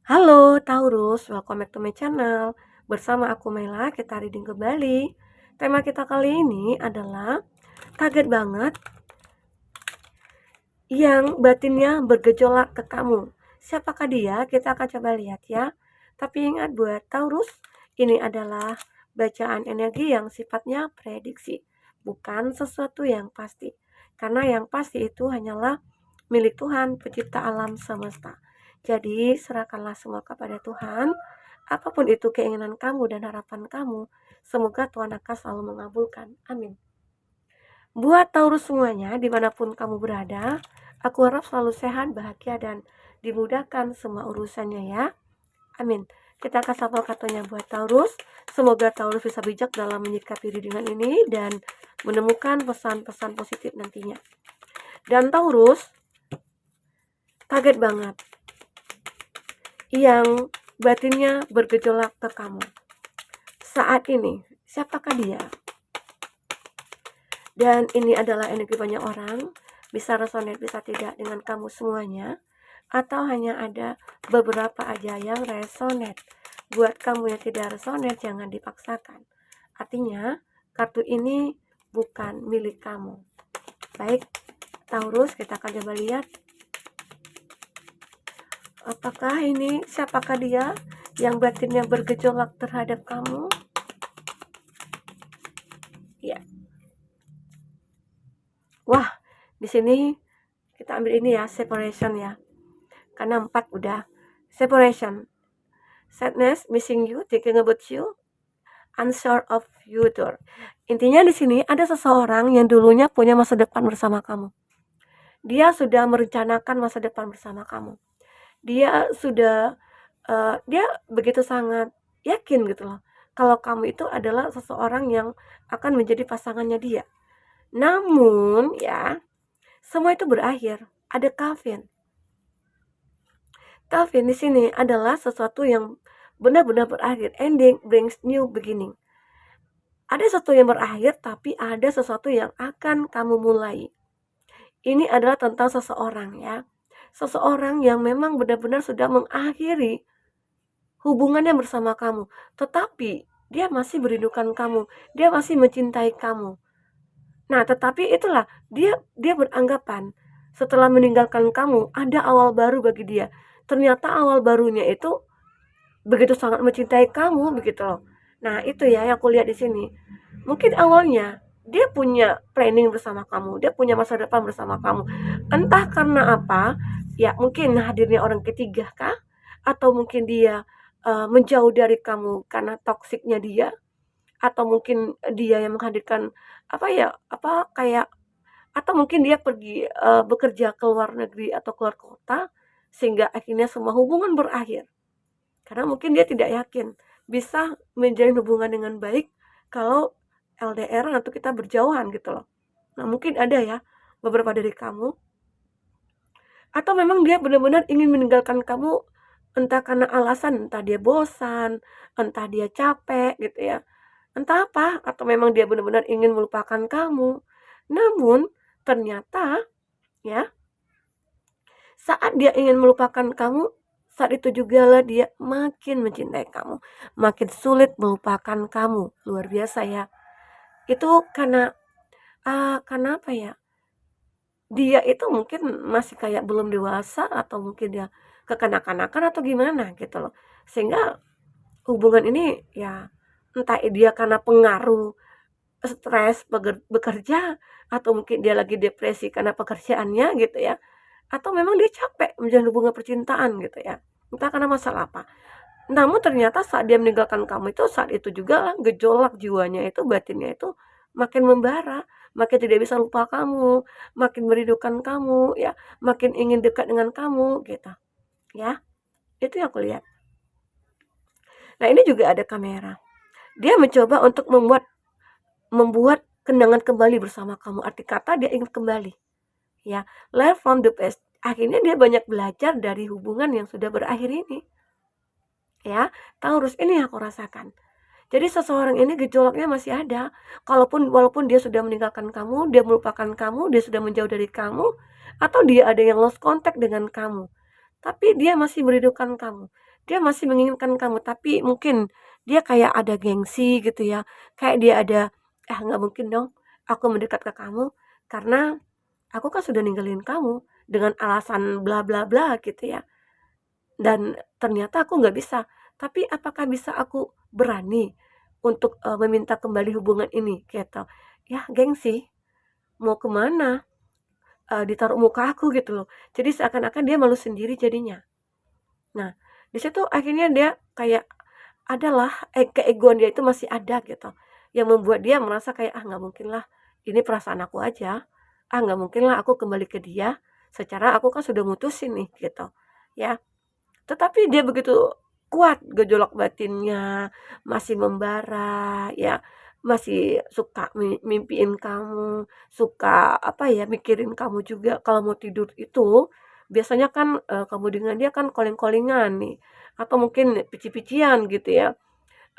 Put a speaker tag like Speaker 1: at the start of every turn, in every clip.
Speaker 1: Halo Taurus, welcome back to my channel. Bersama aku Mela, kita reading kembali. Tema kita kali ini adalah kaget banget yang batinnya bergejolak ke kamu. Siapakah dia? Kita akan coba lihat ya. Tapi ingat buat Taurus, ini adalah bacaan energi yang sifatnya prediksi, bukan sesuatu yang pasti. Karena yang pasti itu hanyalah milik Tuhan, pencipta alam semesta. Jadi, serahkanlah semua kepada Tuhan. Apapun itu keinginan kamu dan harapan kamu, semoga Tuhan akan selalu mengabulkan. Amin. Buat Taurus semuanya, dimanapun kamu berada, aku harap selalu sehat, bahagia, dan dimudahkan semua urusannya ya. Amin. Kita akan sapa kartunya buat Taurus. Semoga Taurus bisa bijak dalam menyikapi readingan ini dan menemukan pesan-pesan positif nantinya. Dan Taurus, kaget banget yang batinnya bergejolak ke kamu. Saat ini, siapakah dia? Dan ini adalah energi banyak orang, bisa resonate, bisa tidak dengan kamu semuanya, atau hanya ada beberapa aja yang resonate. Buat kamu yang tidak resonate, jangan dipaksakan. Artinya, kartu ini bukan milik kamu. Baik, Taurus, kita akan coba lihat. Apakah ini, siapakah dia yang batinnya bergejolak terhadap kamu? Ya. Wah, di sini kita ambil ini ya, separation ya. Karena 4 udah. Separation. Sadness, missing you, thinking about you, unsure of future. Intinya di sini ada seseorang yang dulunya punya masa depan bersama kamu. Dia sudah merencanakan masa depan bersama kamu. Dia sudah dia begitu sangat yakin gitu loh kalau kamu itu adalah seseorang yang akan menjadi pasangannya dia. Namun ya, semua itu berakhir. Ada Calvin. Calvin di sini adalah sesuatu yang benar-benar berakhir. Ending brings new beginning. Ada sesuatu yang berakhir, tapi ada sesuatu yang akan kamu mulai. Ini adalah tentang seseorang ya. Seseorang yang memang benar-benar sudah mengakhiri hubungannya bersama kamu. Tetapi dia masih merindukan kamu. Dia masih mencintai kamu. Nah, tetapi itulah dia beranggapan setelah meninggalkan kamu ada awal baru bagi dia. Ternyata awal barunya itu begitu sangat mencintai kamu begitu loh. Nah, itu ya yang aku lihat di sini. Mungkin awalnya dia punya planning bersama kamu, dia punya masa depan bersama kamu. Entah karena apa, ya mungkin hadirnya orang ketiga kah? Atau mungkin dia menjauh dari kamu karena toksiknya dia, atau mungkin dia yang menghadirkan apa ya, apa kayak atau mungkin dia pergi bekerja ke luar negeri atau keluar kota sehingga akhirnya semua hubungan berakhir. Karena mungkin dia tidak yakin bisa menjalin hubungan dengan baik kalau LDR atau kita berjauhan gitu loh. Nah, mungkin ada ya beberapa dari kamu, atau memang dia benar-benar ingin meninggalkan kamu entah karena alasan, entah dia bosan, entah dia capek gitu ya. Entah apa, atau memang dia benar-benar ingin melupakan kamu. Namun ternyata ya, saat dia ingin melupakan kamu, saat itu juga lah dia makin mencintai kamu, makin sulit melupakan kamu. Luar biasa ya. Itu karena apa ya? Dia itu mungkin masih kayak belum dewasa atau mungkin dia kekanak-kanakan atau gimana gitu loh. Sehingga hubungan ini ya entah dia karena pengaruh stres bekerja atau mungkin dia lagi depresi karena pekerjaannya gitu ya. Atau memang dia capek menjalin hubungan percintaan gitu ya. Entah karena masalah apa. Namun ternyata saat dia meninggalkan kamu itu, saat itu juga gejolak jiwanya itu, batinnya itu makin membara, makin tidak bisa lupa kamu, makin merindukan kamu ya, makin ingin dekat dengan kamu gitu ya. Itu yang aku lihat. Nah, ini juga ada kamera. Dia mencoba untuk membuat kenangan kembali bersama kamu. Arti kata dia ingin kembali. Ya, learn from the past. Akhirnya dia banyak belajar dari hubungan yang sudah berakhir ini. Ya, Taurus, ini yang aku rasakan. Jadi seseorang ini gejolaknya masih ada. Walaupun dia sudah meninggalkan kamu, dia melupakan kamu, dia sudah menjauh dari kamu, atau dia ada yang lost contact dengan kamu. tapi dia masih merindukan kamu. Dia masih menginginkan kamu, tapi mungkin dia kayak ada gengsi gitu ya. Kayak dia ada, nggak mungkin dong aku mendekat ke kamu karena aku kan sudah ninggalin kamu dengan alasan bla bla bla gitu ya. Dan ternyata aku nggak bisa. Tapi apakah bisa aku berani untuk meminta kembali hubungan ini gitu? Ya gengsi, mau kemana? Ditaruh muka aku gitu loh. Jadi seakan-akan dia malu sendiri jadinya. Nah, di situ akhirnya dia kayak adalah keegoan dia itu masih ada gitu. Yang membuat dia merasa kayak nggak mungkin lah, ini perasaan aku aja. Nggak mungkin lah aku kembali ke dia. Secara aku kan sudah mutusin nih gitu. Ya, tetapi dia begitu kuat gejolak batinnya, masih membara, ya, masih suka mimpiin kamu, suka apa ya, mikirin kamu juga kalau mau tidur itu. Biasanya kan kamu dengan dia kan calling-callingan nih, atau mungkin pici-pician gitu ya,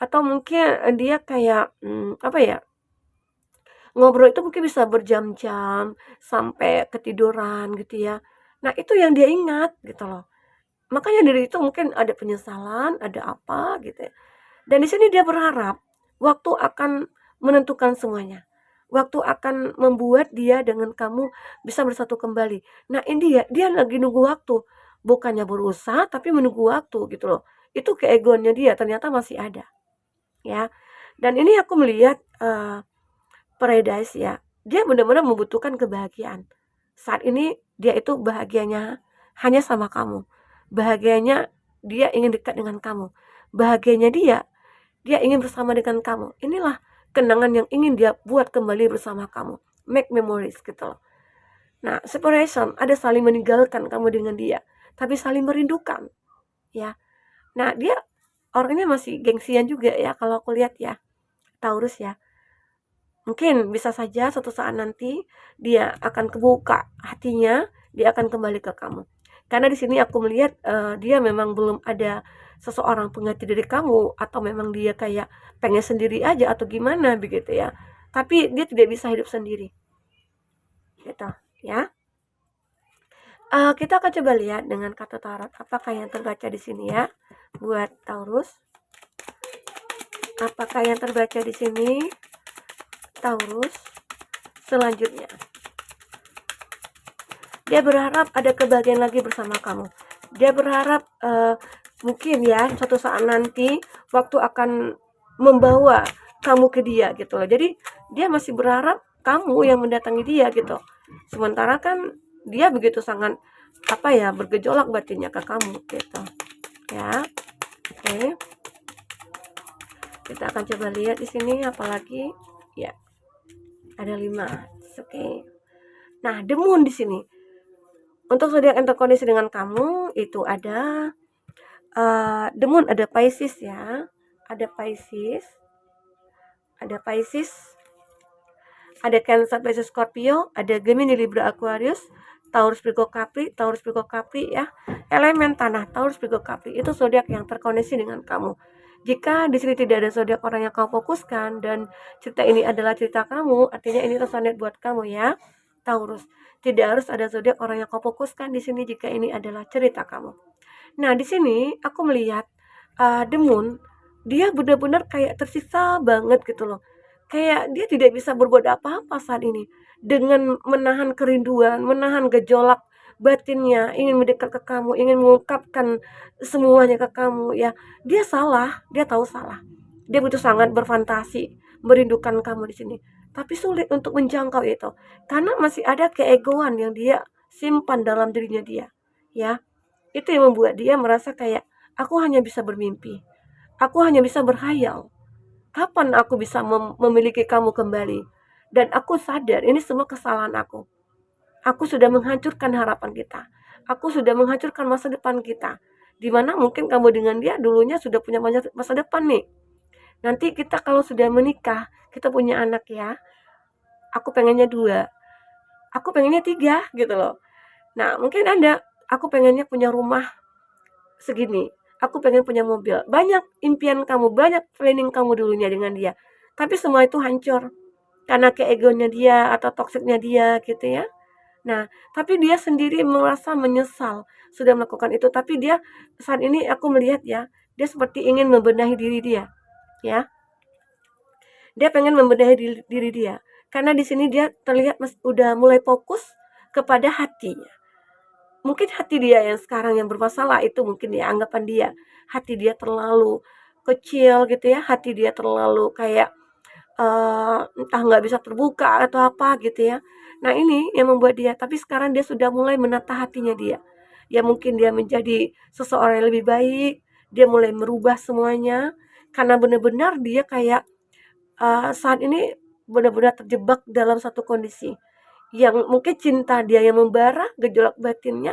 Speaker 1: atau mungkin dia kayak apa ya, ngobrol itu mungkin bisa berjam-jam sampai ketiduran gitu ya. Nah, itu yang dia ingat gitu loh. Makanya dari itu mungkin ada penyesalan, ada apa gitu ya. Dan di sini dia berharap waktu akan menentukan semuanya. Waktu akan membuat dia dengan kamu bisa bersatu kembali. Nah, ini dia lagi nunggu waktu. Bukannya berusaha tapi menunggu waktu gitu loh. Itu keegoannya dia ternyata masih ada, ya. Dan ini aku melihat Paradise ya. Dia benar-benar membutuhkan kebahagiaan. Saat ini dia itu bahagianya hanya sama kamu. Bahagianya dia ingin dekat dengan kamu. Bahagianya dia ingin bersama dengan kamu. Inilah kenangan yang ingin dia buat kembali bersama kamu. Make memories gitu loh. Nah, separation ada saling meninggalkan kamu dengan dia, tapi saling merindukan, ya. Nah, dia orangnya masih gengsian juga ya kalau aku lihat ya. Taurus ya. Mungkin bisa saja suatu saat nanti dia akan kebuka hatinya, dia akan kembali ke kamu. Karena di sini aku melihat dia memang belum ada seseorang pengganti dari kamu atau memang dia kayak pengen sendiri aja atau gimana begitu ya. Tapi dia tidak bisa hidup sendiri. Gitu, ya. Kita akan coba lihat dengan kartu tarot apakah yang terbaca di sini ya buat Taurus. Apakah yang terbaca di sini Taurus? Selanjutnya, dia berharap ada kebahagiaan lagi bersama kamu. Dia berharap mungkin ya suatu saat nanti waktu akan membawa kamu ke dia gitu loh. Jadi dia masih berharap kamu yang mendatangi dia gitu. Sementara kan dia begitu sangat apa ya bergejolak batinnya ke kamu gitu. Ya. Oke. Kita akan coba lihat di sini apalagi ya. Ada 5. Oke. Nah, The Moon di sini. Untuk zodiak yang terkoneksi dengan kamu itu ada The Moon, ada Pisces ya. Ada Pisces. Ada Pisces. Ada Cancer, Pisces, Scorpio, ada Gemini, Libra, Aquarius, Taurus, Virgo, Capri ya. Elemen tanah, Taurus, Virgo, Capri itu zodiak yang terkoneksi dengan kamu. Jika di sini tidak ada zodiak orang yang kamu fokuskan dan cerita ini adalah cerita kamu, artinya ini resonate buat kamu ya. Taurus, tidak harus ada zodiak orang yang kamu fokuskan di sini jika ini adalah cerita kamu. Nah, di sini aku melihat The Moon, dia benar-benar kayak tersisa banget gitu loh. Kayak dia tidak bisa berbuat apa-apa saat ini. Dengan menahan kerinduan, menahan gejolak batinnya, ingin mendekat ke kamu, ingin mengungkapkan semuanya ke kamu ya. Dia salah, dia tahu salah. Dia butuh sangat berfantasi, merindukan kamu di sini. Tapi sulit untuk menjangkau itu. Karena masih ada keegoan yang dia simpan dalam dirinya dia. Ya, itu yang membuat dia merasa kayak aku hanya bisa bermimpi. Aku hanya bisa berhayal. Kapan aku bisa memiliki kamu kembali? Dan aku sadar ini semua kesalahan aku. Aku sudah menghancurkan harapan kita. Aku sudah menghancurkan masa depan kita. Dimana mungkin kamu dengan dia dulunya sudah punya masa depan nih. Nanti kita kalau sudah menikah, kita punya anak ya. Aku pengennya 2. Aku pengennya 3 gitu loh. Nah mungkin ada. Aku pengennya punya rumah segini. Aku pengen punya mobil. Banyak impian kamu, banyak planning kamu dulunya dengan dia. Tapi semua itu hancur karena keegonya dia atau toksiknya dia gitu ya. Nah, tapi dia sendiri merasa menyesal sudah melakukan itu, tapi dia saat ini aku melihat ya, dia seperti ingin membenahi diri dia, ya. Dia pengen membenahi diri dia. Karena di sini dia terlihat udah mulai fokus kepada hatinya. Mungkin hati dia yang sekarang yang bermasalah itu mungkin ya anggapan dia. Hati dia terlalu kecil gitu ya, hati dia terlalu kayak entah nggak bisa terbuka atau apa gitu ya. Nah ini yang membuat dia, tapi sekarang dia sudah mulai menata hatinya dia. Ya mungkin dia menjadi seseorang yang lebih baik, dia mulai merubah semuanya, karena benar-benar dia kayak saat ini benar-benar terjebak dalam satu kondisi yang mungkin cinta dia yang membara, gejolak batinnya,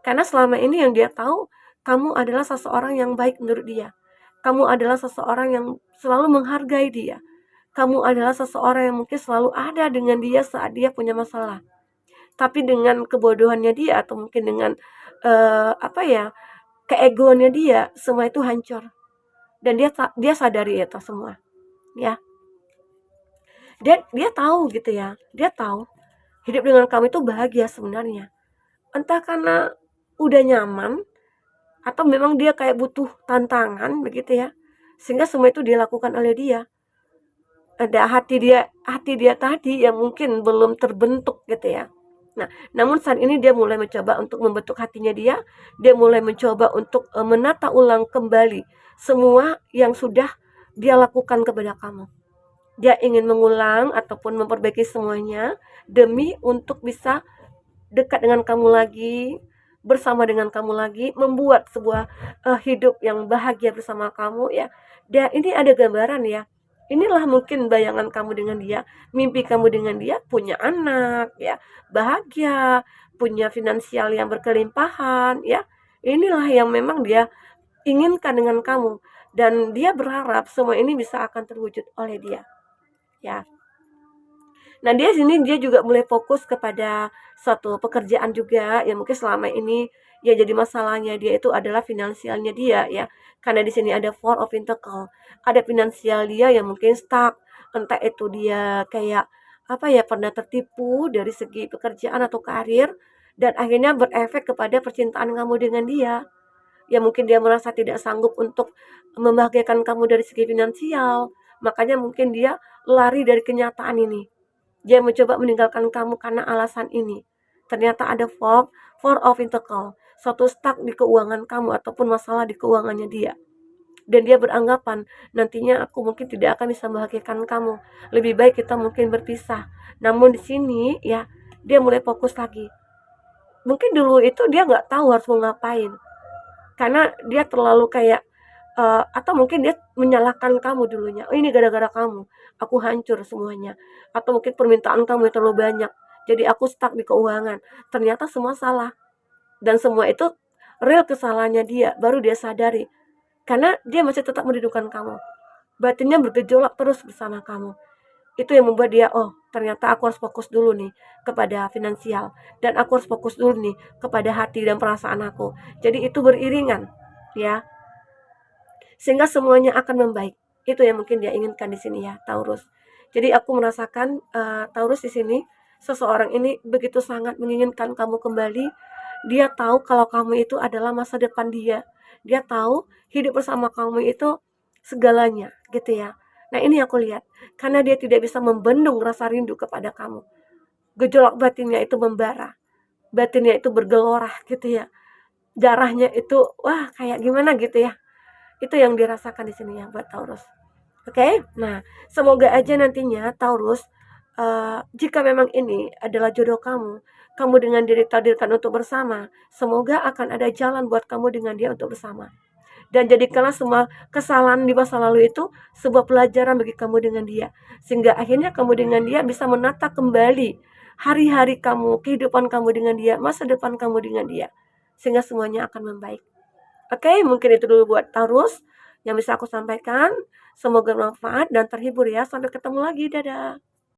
Speaker 1: karena selama ini yang dia tahu, kamu adalah seseorang yang baik menurut dia. Kamu adalah seseorang yang selalu menghargai dia. Kamu adalah seseorang yang mungkin selalu ada dengan dia saat dia punya masalah. Tapi dengan kebodohannya dia atau mungkin dengan apa ya, keegoannya dia, semua itu hancur. Dan dia sadari itu semua, ya. Dia tahu gitu ya. Dia tahu hidup dengan kamu itu bahagia sebenarnya. Entah karena udah nyaman atau memang dia kayak butuh tantangan begitu ya. Sehingga semua itu dilakukan oleh dia. Ada hati dia tadi yang mungkin belum terbentuk gitu ya. Nah, namun saat ini dia mulai mencoba untuk membentuk hatinya dia mulai mencoba untuk menata ulang kembali semua yang sudah dia lakukan kepada kamu. Dia ingin mengulang ataupun memperbaiki semuanya demi untuk bisa dekat dengan kamu lagi, bersama dengan kamu lagi, membuat sebuah hidup yang bahagia bersama kamu ya. Dan ini ada gambaran ya. Inilah mungkin bayangan kamu dengan dia, mimpi kamu dengan dia, punya anak ya, bahagia, punya finansial yang berkelimpahan ya. Inilah yang memang dia inginkan dengan kamu dan dia berharap semua ini bisa akan terwujud oleh dia ya. Nah, dia juga mulai fokus kepada suatu pekerjaan juga yang mungkin selama ini ya jadi masalahnya dia itu adalah finansialnya dia ya. Karena di sini ada Four of Pentacle. Ada finansial dia yang mungkin stuck, entah itu dia kayak apa ya pernah tertipu dari segi pekerjaan atau karir dan akhirnya berefek kepada percintaan kamu dengan dia. Ya mungkin dia merasa tidak sanggup untuk membahagiakan kamu dari segi finansial. Makanya mungkin dia lari dari kenyataan ini. Dia mencoba meninggalkan kamu karena alasan ini. Ternyata ada four of pentacle, suatu stuck di keuangan kamu ataupun masalah di keuangannya dia. Dan dia beranggapan, nantinya aku mungkin tidak akan bisa membahagiakan kamu. Lebih baik kita mungkin berpisah. Namun di sini ya, dia mulai fokus lagi. Mungkin dulu itu dia nggak tahu harus mau ngapain. Karena dia terlalu kayak atau mungkin dia menyalahkan kamu dulunya. Oh, ini gara-gara kamu, aku hancur semuanya. Atau mungkin permintaan kamu yang terlalu banyak. Jadi aku stuck di keuangan. Ternyata semua salah. Dan semua itu real kesalahannya dia, baru dia sadari. Karena dia masih tetap merindukan kamu. Batinnya bergejolak terus bersama kamu. Itu yang membuat dia, oh ternyata aku harus fokus dulu nih kepada finansial. Dan aku harus fokus dulu nih kepada hati dan perasaan aku. Jadi itu beriringan, ya. Sehingga semuanya akan membaik. Itu yang mungkin dia inginkan di sini ya, Taurus. Jadi aku merasakan Taurus di sini seseorang ini begitu sangat menginginkan kamu kembali. Dia tahu kalau kamu itu adalah masa depan dia. Dia tahu hidup bersama kamu itu segalanya, gitu ya. Nah, ini aku lihat karena dia tidak bisa membendung rasa rindu kepada kamu. Gejolak batinnya itu membara. Batinnya itu bergelora gitu ya. Darahnya itu wah kayak gimana gitu ya. Itu yang dirasakan di sini ya buat Taurus. Oke, nah semoga aja nantinya Taurus, jika memang ini adalah jodoh kamu, kamu dengan diri takdirkan untuk bersama, semoga akan ada jalan buat kamu dengan dia untuk bersama. Dan jadikanlah semua kesalahan di masa lalu itu sebuah pelajaran bagi kamu dengan dia. Sehingga akhirnya kamu dengan dia bisa menata kembali hari-hari kamu, kehidupan kamu dengan dia, masa depan kamu dengan dia. Sehingga semuanya akan membaik. Oke, mungkin itu dulu buat Taurus yang bisa aku sampaikan. Semoga bermanfaat dan terhibur ya. Sampai ketemu lagi. Dadah.